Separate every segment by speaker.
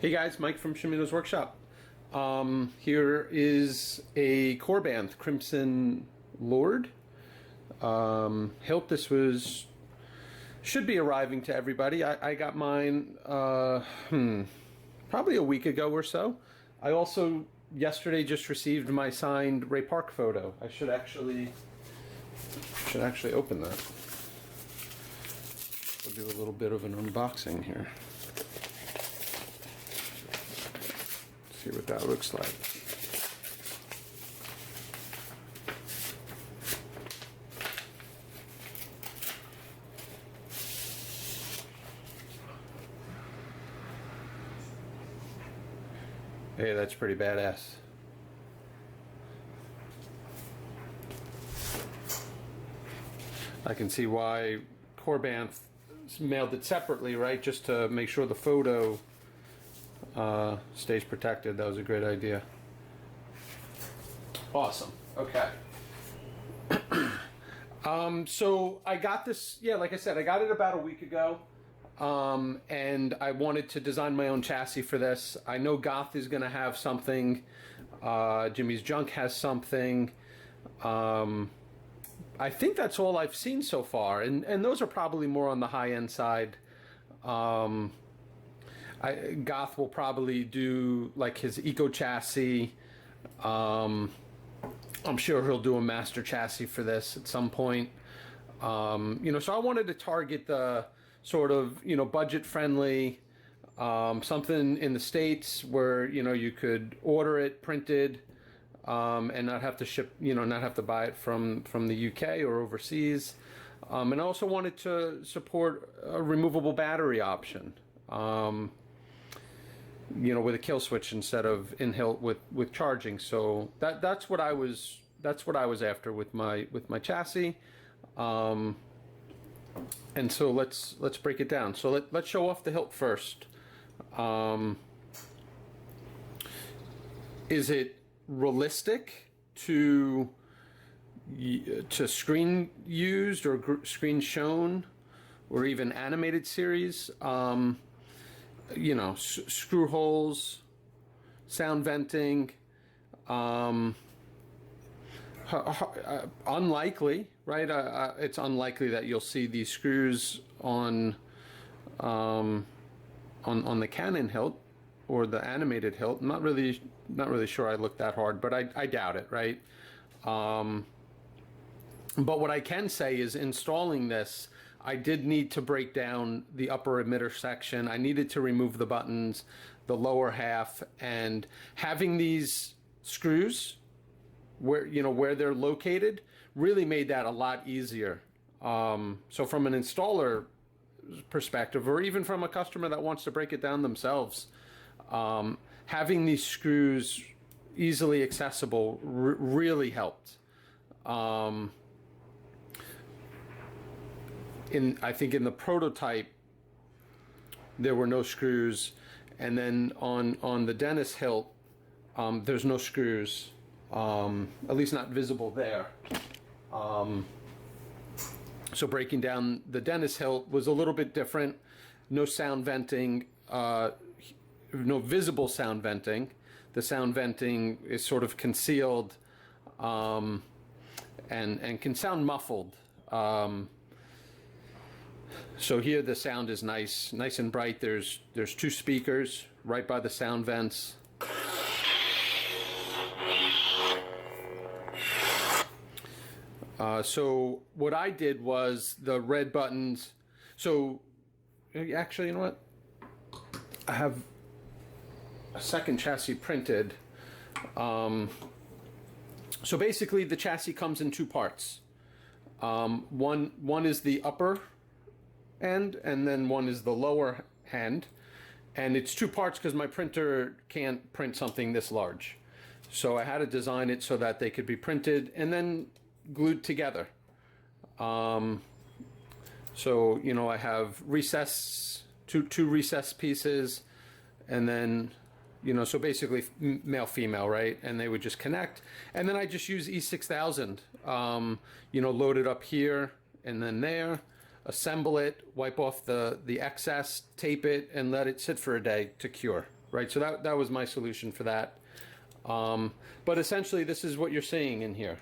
Speaker 1: Hey guys, Mike from Shamino's workshop. Here is a Korbanth Crimson Lord hilt. This should be arriving to everybody. I got mine probably a week ago or so. I also yesterday just received my signed Ray Park photo. I should actually open that. We'll do a little bit of an unboxing here. See what that looks like. Hey, that's pretty badass. I can see why Korbanth mailed it separately, right? Just to make sure the photo stays protected. That was a great idea. Awesome. Okay. So I got this, yeah, like I said, I got it about a week ago. And I wanted to design my own chassis for this. I know Goth is going to have something. Jimmy's Junk has something. I think that's all I've seen so far. And those are probably more on the high-end side. Goth will probably do like his eco chassis. I'm sure he'll do a master chassis for this at some point. So I wanted to target the sort of, budget friendly, something in the States where, you could order it printed, and not have to ship, not have to buy it from the UK or overseas. And I also wanted to support a removable battery option. With a kill switch instead of in hilt with charging. So that's what I was after with my chassis. And so let's break it down. So let's show off the hilt first. Is it realistic to screen used or screen shown or even animated series? Screw holes, sound venting, unlikely, right? It's unlikely that you'll see these screws on the Canon hilt or the animated hilt. I'm not really sure. I looked that hard, but I doubt it, right? But what I can say is installing this, I did need to break down the upper emitter section. I needed to remove the buttons, the lower half, and having these screws where they're located really made that a lot easier. So from an installer perspective, or even from a customer that wants to break it down themselves, having these screws easily accessible really helped. I think in the prototype there were no screws, and then on the Dennis hilt there's no screws, at least not visible there. So breaking down the Dennis hilt was a little bit different. No sound venting, no visible sound venting. The sound venting is sort of concealed, and can sound muffled. So here the sound is nice and bright. There's two speakers right by the sound vents. So what I did was the red buttons. So actually, you know what? I have a second chassis printed. So basically the chassis comes in two parts. One is the upper end, and then one is the lower hand, and it's two parts because my printer can't print something this large. So I had to design it so that they could be printed and then glued together. So I have two recess pieces, and then so basically male female, right? And they would just connect, and then I just use E6000, load it up here and then there, assemble it, wipe off the excess, tape it, and let it sit for a day to cure. right? So that was my solution for that. But essentially, this is what you're seeing in here.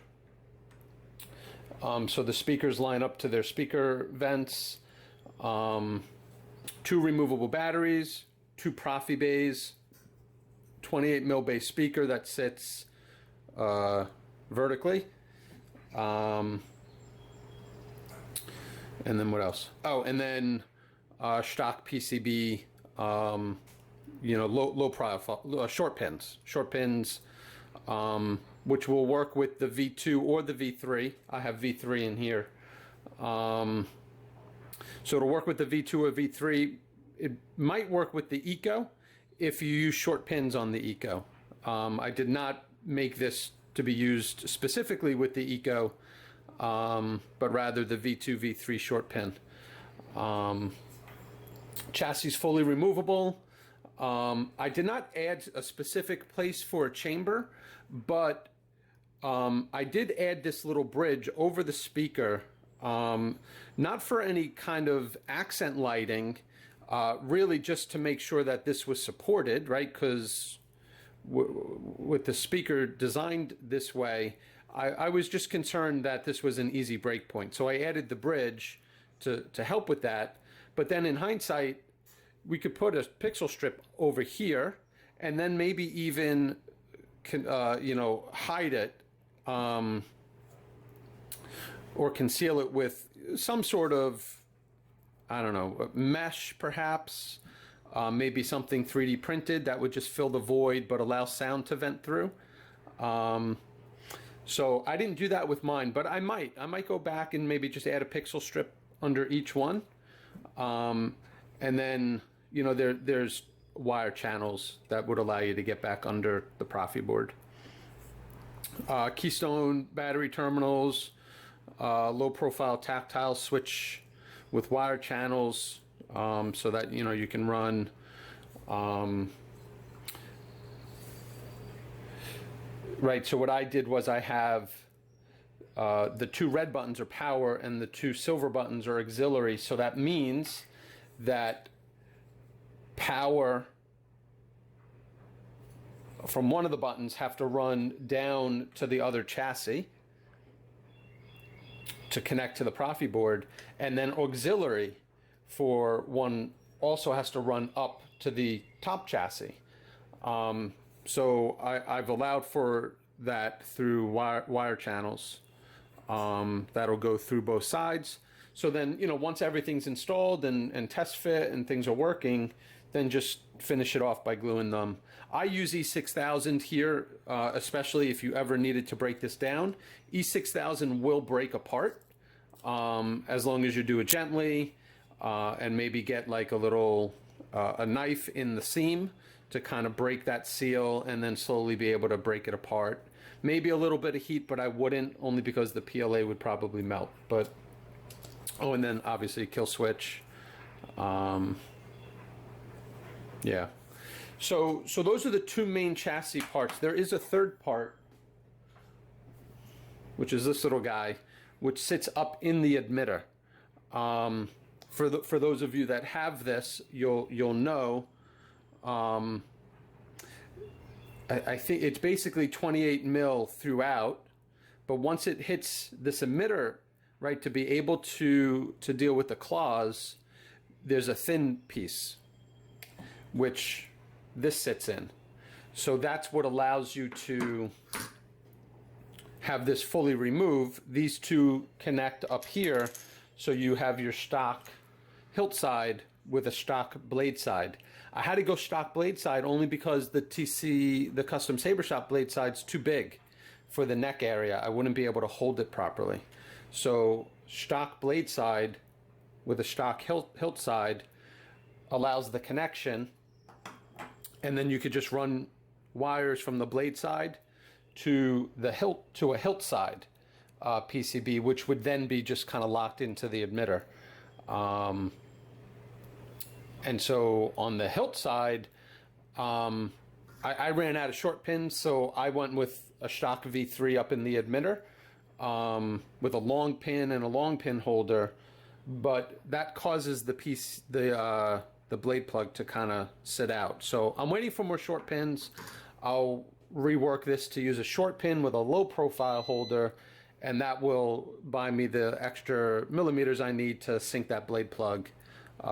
Speaker 1: So the speakers line up to their speaker vents, 2 removable batteries, 2 Proffie bays, 28 mil base speaker that sits vertically. And then what else? Oh, and then Shtok PCB, you know, low profile, short pins, which will work with the V2 or the V3. I have V3 in here. So it'll work with the V2 or V3. It might work with the Eco if you use short pins on the Eco. I did not make this to be used specifically with the Eco, but rather the V2, V3 short pin. Chassis fully removable. I did not add a specific place for a chamber, but I did add this little bridge over the speaker, not for any kind of accent lighting, really just to make sure that this was supported, right? Because with the speaker designed this way, I was just concerned that this was an easy break point. So I added the bridge to help with that. But then in hindsight, we could put a pixel strip over here and then maybe even, you know, hide it or conceal it with some sort of, I don't know, mesh perhaps, maybe something 3D printed that would just fill the void but allow sound to vent through. So I didn't do that with mine, but I might go back and maybe just add a pixel strip under each one. And then, you know, there's wire channels that would allow you to get back under the ProffieBoard. Keystone battery terminals, low profile tactile switch with wire channels, so that, you know, you can run right. So what I did was I have the 2 red buttons are power and the 2 silver buttons are auxiliary. So that means that power from one of the buttons have to run down to the other chassis to connect to the ProffieBoard, and then auxiliary for one also has to run up to the top chassis. So I've allowed for that through wire channels that'll go through both sides. So then, you know, once everything's installed and test fit and things are working, then just finish it off by gluing them. I use E6000 here, especially if you ever needed to break this down. E6000 will break apart as long as you do it gently and maybe get like a little a knife in the seam to kind of break that seal and then slowly be able to break it apart. Maybe a little bit of heat, but I wouldn't, only because the PLA would probably melt. But oh, and then obviously kill switch. Yeah. So those are the 2 main chassis parts. There is a third part, which is this little guy, which sits up in the emitter. For those of you that have this, you'll know. I think it's basically 28 mil throughout, but once it hits this emitter, right, to be able to deal with the claws, there's a thin piece, which this sits in. So that's what allows you to have this fully removed. These 2 connect up here, so you have your stock hilt side with a stock blade side. I had to go stock blade side only because the custom saber shop blade side's too big for the neck area. I wouldn't be able to hold it properly. So stock blade side with a stock hilt side allows the connection, and then you could just run wires from the blade side to the hilt, to a hilt side PCB, which would then be just kind of locked into the emitter. And so on the hilt side, I ran out of short pins, so I went with a Shtok V3 up in the emitter with a long pin and a long pin holder, but that causes the the blade plug to kind of sit out. So I'm waiting for more short pins. I'll rework this to use a short pin with a low profile holder, and that will buy me the extra millimeters I need to sink that blade plug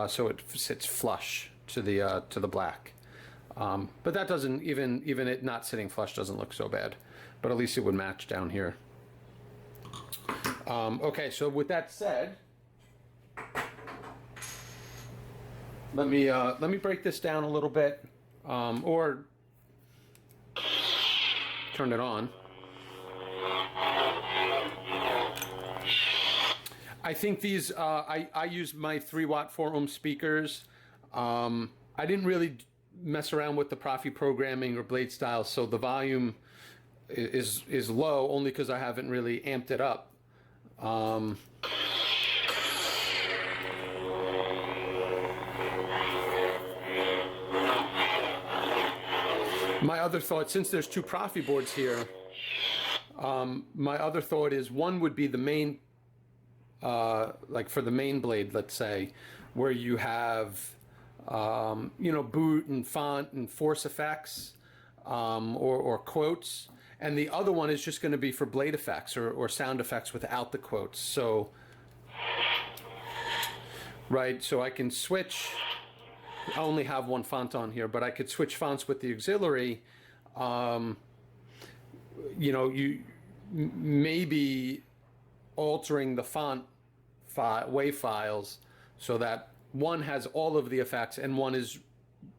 Speaker 1: so it sits flush to the black. But that doesn't, even it not sitting flush doesn't look so bad, but at least it would match down here. Okay, so with that said, let me break this down a little bit, or turn it on. I think these, I use my 3-watt 4-ohm speakers. I didn't really mess around with the Proffie programming or blade styles, so the volume is low only because I haven't really amped it up. My other thought, since there's 2 ProffieBoards here, my other thought is one would be the main, like for the main blade, let's say, where you have, you know, boot and font and force effects, or quotes. And the other one is just going to be for blade effects or sound effects without the quotes. So, right, so I can switch. I only have one font on here, but I could switch fonts with the auxiliary. You know, you maybe altering the font WAV files so that one has all of the effects and one is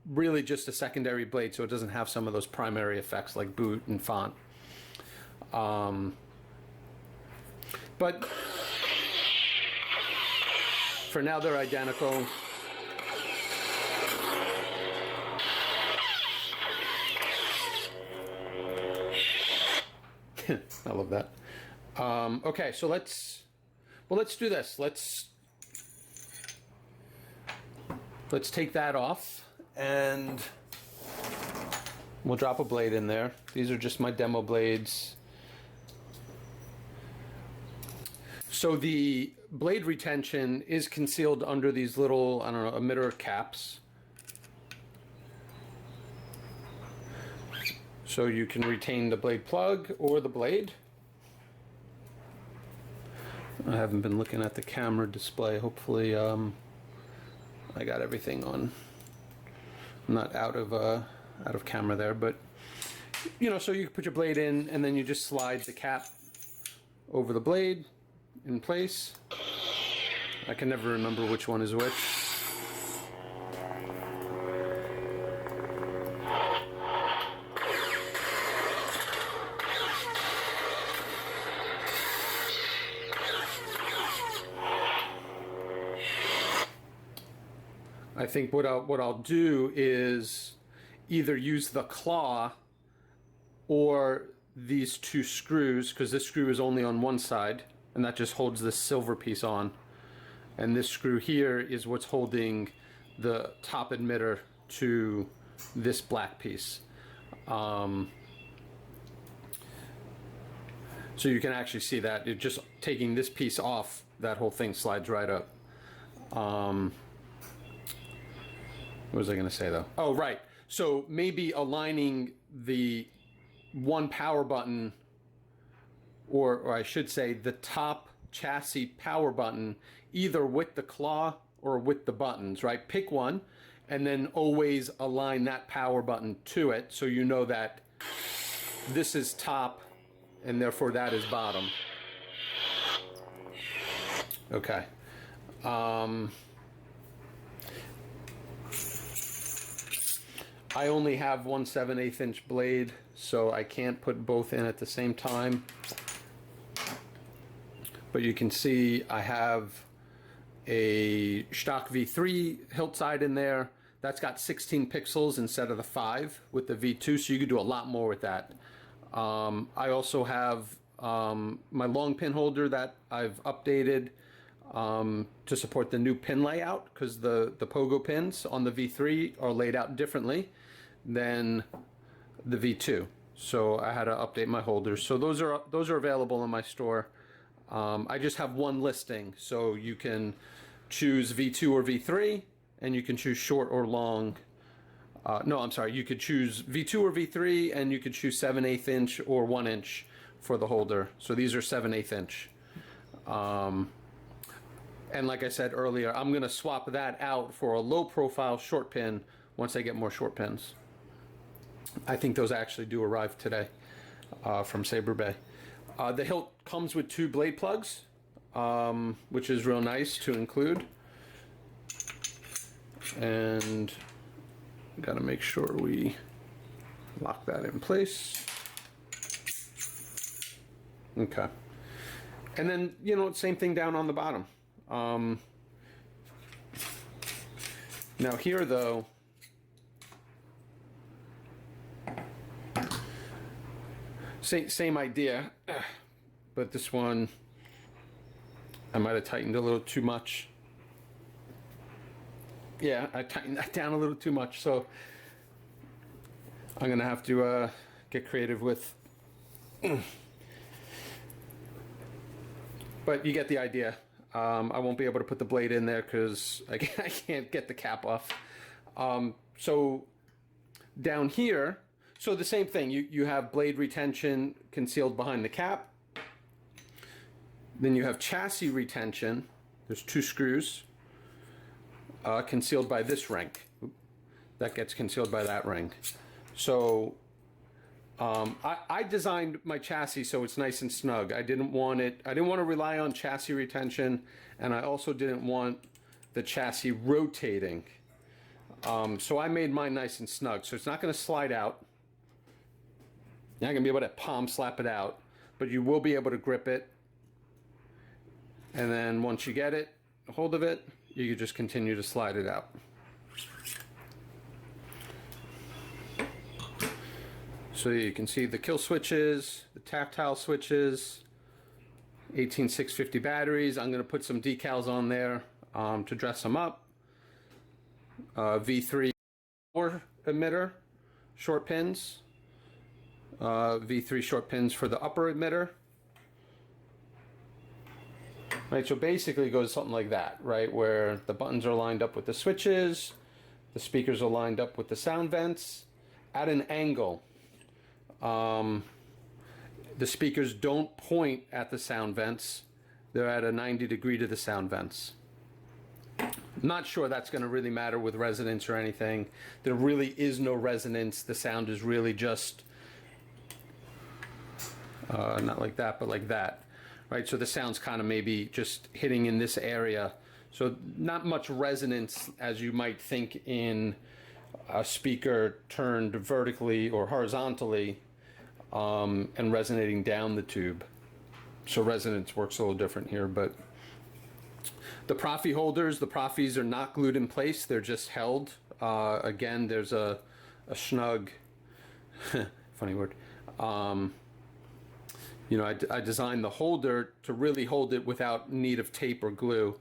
Speaker 1: really just a secondary blade, so it doesn't have some of those primary effects like boot and font. But for now, they're identical. I love that. Okay, so let's do this. Let's take that off, and we'll drop a blade in there. These are just my demo blades. So the blade retention is concealed under these little, I don't know, emitter caps. So you can retain the blade plug or the blade. I haven't been looking at the camera display. Hopefully I got everything on. I'm not out of camera there, but you know, so you put your blade in and then you just slide the cap over the blade in place. I can never remember which one is which. I think what I'll do is either use the claw or these 2 screws, because this screw is only on one side and that just holds this silver piece on, and this screw here is what's holding the top emitter to this black piece. So you can actually see that it just taking this piece off, that whole thing slides right up. What was I going to say though? Oh, right. So maybe aligning the one power button, or I should say the top chassis power button, either with the claw or with the buttons, right? Pick one and then always align that power button to it, so you know that this is top and therefore that is bottom. Okay. I only have 1 7/8 inch blade, so I can't put both in at the same time. But you can see I have a Shtok V3 hilt side in there. That's got 16 pixels instead of the 5 with the V2, so you could do a lot more with that. I also have my long pin holder that I've updated to support the new pin layout, because the pogo pins on the V3 are laid out differently than the V2. So I had to update my holders. So those are available in my store. I just have one listing, so you can choose V2 or V3, and you can choose short or long. No, I'm sorry, you could choose V2 or V3, and you could choose 7/8 inch or 1 inch for the holder. So these are 7/8 inch. And like I said earlier, I'm going to swap that out for a low profile short pin once I get more short pins. I think those actually do arrive today from Saber Bay. The hilt comes with 2 blade plugs, which is real nice to include. And got to make sure we lock that in place. Okay. And then, you know, same thing down on the bottom. Now here though, same idea, but this one I might have tightened a little too much. Yeah, I tightened that down a little too much, so I'm gonna have to get creative with. But you get the idea. I won't be able to put the blade in there because I can't get the cap off. So down here, so the same thing, you have blade retention concealed behind the cap. Then you have chassis retention. There's 2 screws concealed by this ring. That gets concealed by that ring. So I designed my chassis so it's nice and snug. I didn't want to rely on chassis retention, and I also didn't want the chassis rotating. So I made mine nice and snug, so it's not going to slide out. You're not going to be able to palm slap it out, but you will be able to grip it. And then once you get it, hold of it, you can just continue to slide it out. So you can see the kill switches, the tactile switches, 18650 batteries. I'm going to put some decals on there to dress them up. V3 emitter, short pins. V3 short pins for the upper emitter. Right, so basically it goes something like that, right? Where the buttons are lined up with the switches, the speakers are lined up with the sound vents at an angle. The speakers don't point at the sound vents. They're at a 90 degree to the sound vents. Not sure that's going to really matter with resonance or anything. There really is no resonance. The sound is really just not like that, but like that, right? So the sound's kind of maybe just hitting in this area. So not much resonance as you might think in a speaker turned vertically or horizontally and resonating down the tube. So resonance works a little different here, but the Proffie holders, the Proffies are not glued in place. They're just held. Again, there's a snug, funny word. You know, I designed the holder to really hold it without need of tape or glue,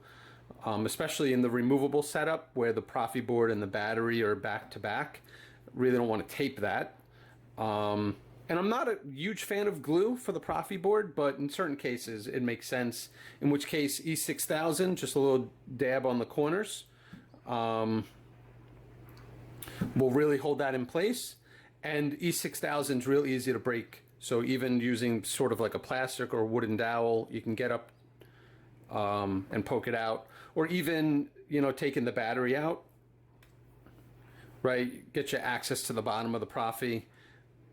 Speaker 1: especially in the removable setup where the ProffieBoard and the battery are back to back. Really don't want to tape that. And I'm not a huge fan of glue for the ProffieBoard, but in certain cases it makes sense, in which case E6000, just a little dab on the corners, will really hold that in place. And E6000 is real easy to break. So even using sort of like a plastic or wooden dowel, you can get up and poke it out. Or even, you know, taking the battery out, right? Get you access to the bottom of the Proffie.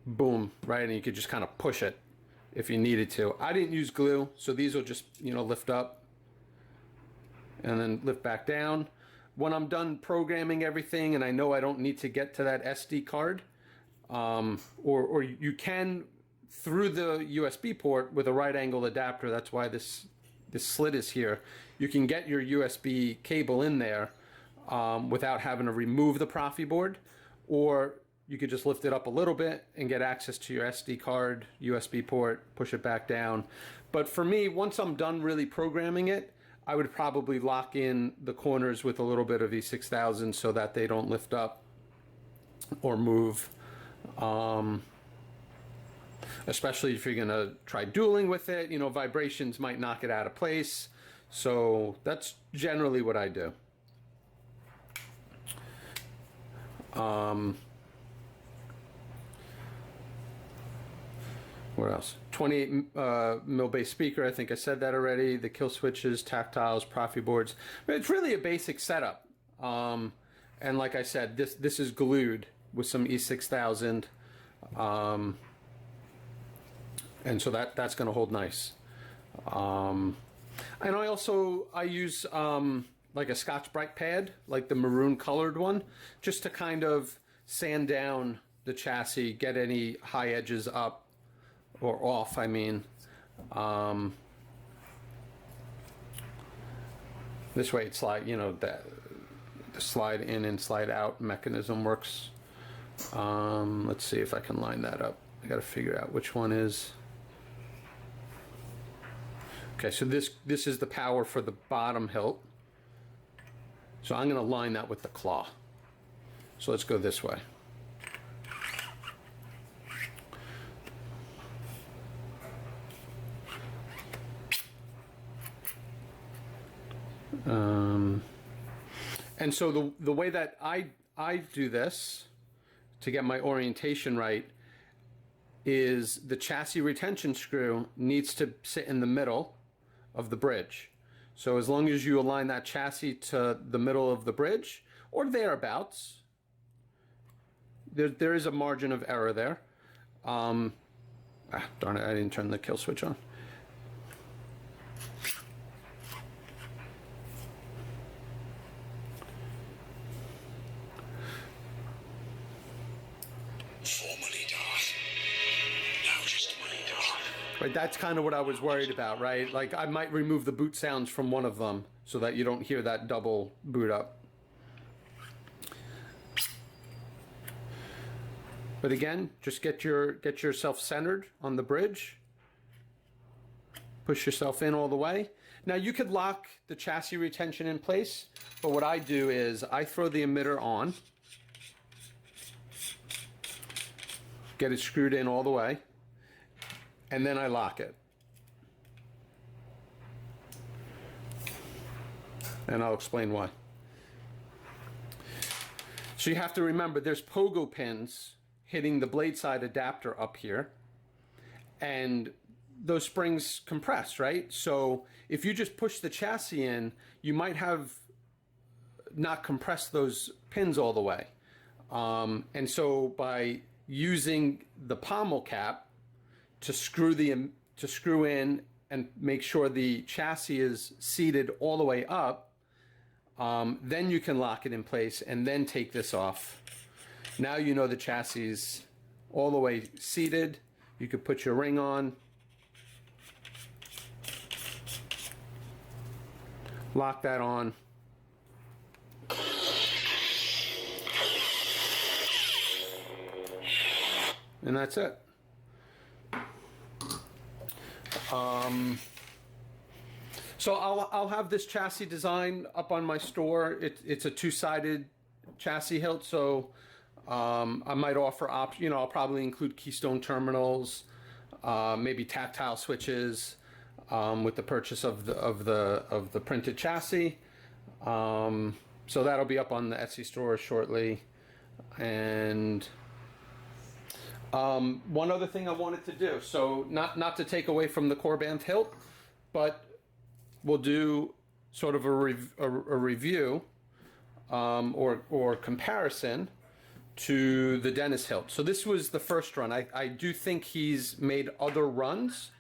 Speaker 1: Boom, right? And you could just kind of push it if you needed to. I didn't use glue, so these will just, you know, lift up and then lift back down. When I'm done programming everything and I know I don't need to get to that SD card, or you can through the USB port with a right angle adapter. That's why this slit is here. You can get your USB cable in there without having to remove the ProffieBoard, or you could just lift it up a little bit and get access to your SD card, USB port, push it back down. But for me, once I'm done really programming it, I would probably lock in the corners with a little bit of E6000 so that they don't lift up or move. Especially if you're gonna try dueling with it, you know, vibrations might knock it out of place. So that's generally what I do. What else? 28 mil bass speaker. I think I said that already. The kill switches, tactiles, ProffieBoards. It's really a basic setup. And like I said, this is glued with some E6000. And so that's going to hold nice. And I use like a Scotch-Brite pad, like the maroon colored one, just to kind of sand down the chassis, get any high edges up or off, I mean. This way it's like, you know, the slide in and slide out mechanism works. Let's see if I can line that up. I got to figure out which one is. Okay, so this is the power for the bottom hilt. So I'm going to line that with the claw. So let's go this way. And so the way that I do this to get my orientation right is the chassis retention screw needs to sit in the middle of the bridge. So as long as you align that chassis to the middle of the bridge or thereabouts, there is a margin of error there. Darn it, I didn't turn the kill switch on. Right, that's kind of what I was worried about, right? Like I might remove the boot sounds from one of them so that you don't hear that double boot up. But again, just get yourself centered on the bridge. Push yourself in all the way. Now you could lock the chassis retention in place, but what I do is I throw the emitter on, get it screwed in all the way, and then I lock it. And I'll explain why. So you have to remember there's pogo pins hitting the blade side adapter up here, and those springs compress, right? So if you just push the chassis in, you might have not compressed those pins all the way. And so by using the pommel cap to screw in and make sure the chassis is seated all the way up, then you can lock it in place and then take this off. Now you know the chassis is all the way seated. You could put your ring on, lock that on, and that's it. So I'll have this chassis design up on my store. It's a two-sided chassis hilt, so I might offer I'll probably include keystone terminals, maybe tactile switches with the purchase of the printed chassis. So that'll be up on the Etsy store shortly. And one other thing I wanted to do, so not to take away from the Korbanth hilt, but we'll do sort of a review or comparison to the Dennis hilt. So this was the first run. I do think he's made other runs.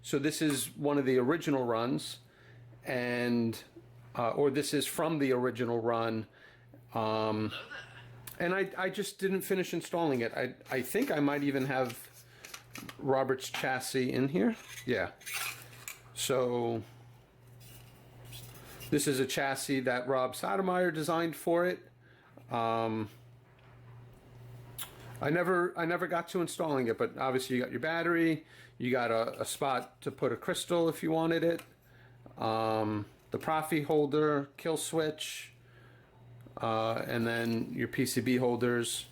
Speaker 1: So this is one of the original runs, and or this is from the original run. And I just didn't finish installing it. I think I might even have Robert's chassis in here. Yeah. So this is a chassis that Rob Sotomayor designed for it. I never got to installing it, but obviously you got your battery, you got a spot to put a crystal if you wanted it, the Proffie holder, kill switch, and then your PCB holders.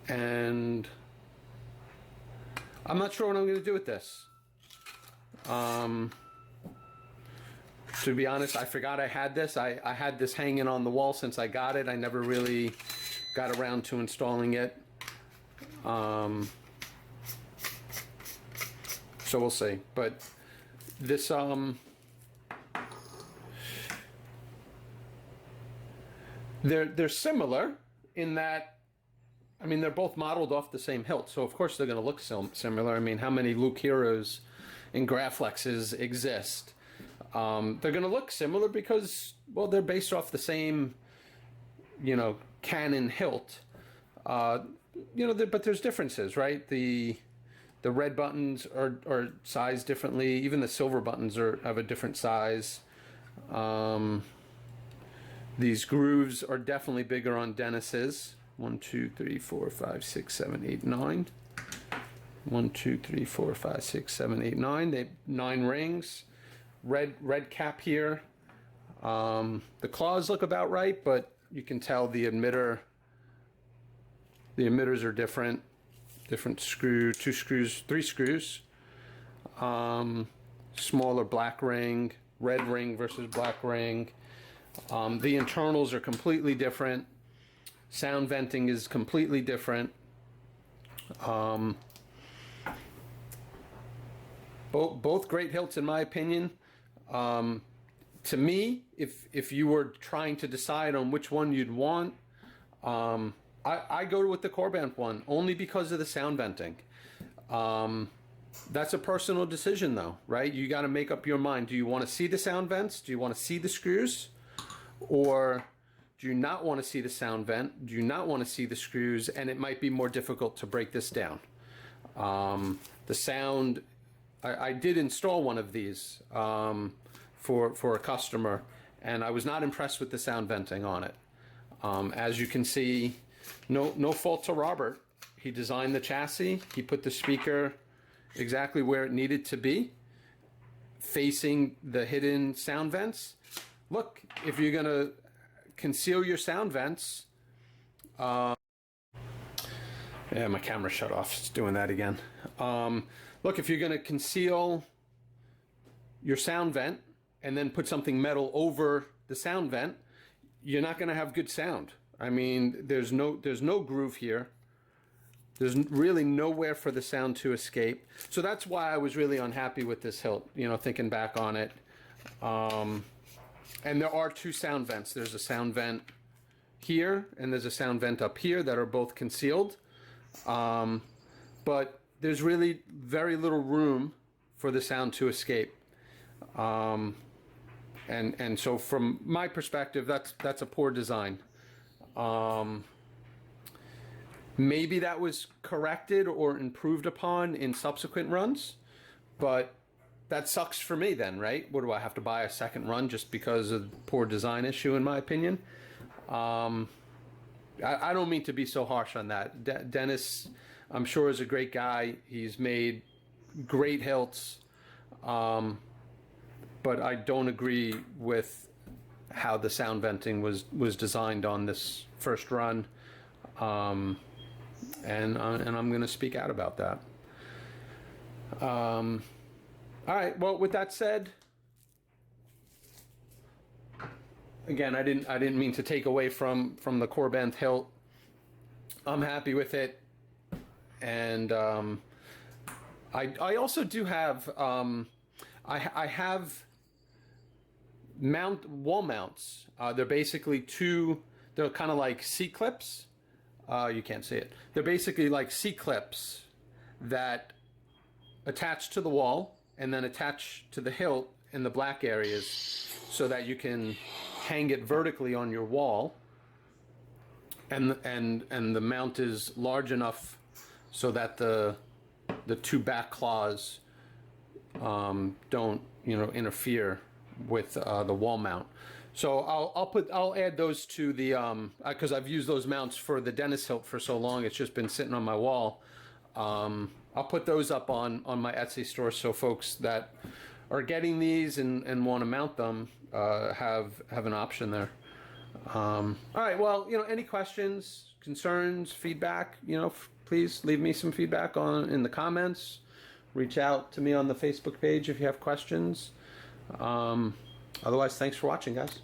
Speaker 1: And I'm not sure what I'm going to do with this. To be honest, I forgot I had this. I had this hanging on the wall since I got it. I never really got around to installing it. So we'll see. But this they're similar in that, I mean, they're both modeled off the same hilt, so of course they're going to look similar. I mean, how many Luke Heroes and Graflexes exist? They're going to look similar because, well, they're based off the same, you know, Canon hilt. You know, but there's differences, right? The red buttons are sized differently. Even the silver buttons have a different size. These grooves are definitely bigger on Dennis's. 1, 2, 3, 4, 5, 6, 7, 8, 9. 1, 2, 3, 4, 5, 6, 7, 8, 9. They 9 rings. Red cap here. The claws look about right, but you can tell the emitters are different. Different screw, 2 screws, 3 screws. Smaller black ring, red ring versus black ring. The internals are completely different. Sound venting is completely different. Both great hilts in my opinion. To me, if you were trying to decide on which one you'd want, I go with the Korbanth one only because of the sound venting. That's a personal decision though, right? You got to make up your mind. Do you want to see the sound vents? Do you want to see the screws? Or do you not want to see the sound vent? Do you not want to see the screws? And it might be more difficult to break this down. The sound, I did install one of these for a customer, and I was not impressed with the sound venting on it. As you can see, no fault to Robert. He designed the chassis. He put the speaker exactly where it needed to be, facing the hidden sound vents. Look, if you're going to conceal your sound vents, yeah, my camera shut off. It's doing that again. Look, if you're going to conceal your sound vent and then put something metal over the sound vent, you're not going to have good sound. I mean, there's no groove here. There's really nowhere for the sound to escape. So that's why I was really unhappy with this hilt, you know, thinking back on it. And there are 2 sound vents. There's a sound vent here and there's a sound vent up here that are both concealed. But there's really very little room for the sound to escape. And so from my perspective, that's a poor design. Maybe that was corrected or improved upon in subsequent runs, but that sucks for me then, right? What do I have to buy a second run just because of poor design issue, in my opinion? I don't mean to be so harsh on that. Dennis, I'm sure, is a great guy. He's made great hilts, but I don't agree with how the sound venting was designed on this first run. And I'm going to speak out about that. All right. Well, with that said, again, I didn't mean to take away from the Korbanth hilt. I'm happy with it, and I also do have I have wall mounts. They're basically 2. They're kind of like C-clips. You can't see it. They're basically like C-clips that attach to the wall and then attach to the hilt in the black areas so that you can hang it vertically on your wall. And the mount is large enough so that the 2 back claws don't, you know, interfere with the wall mount. So I'll add those to the because I've used those mounts for the Dennis hilt for so long. It's just been sitting on my wall. I'll put those up on my Etsy store so folks that are getting these and want to mount them have an option there. All right. Well, you know, any questions, concerns, feedback, you know, please leave me some feedback in the comments. Reach out to me on the Facebook page if you have questions. Otherwise, thanks for watching, guys.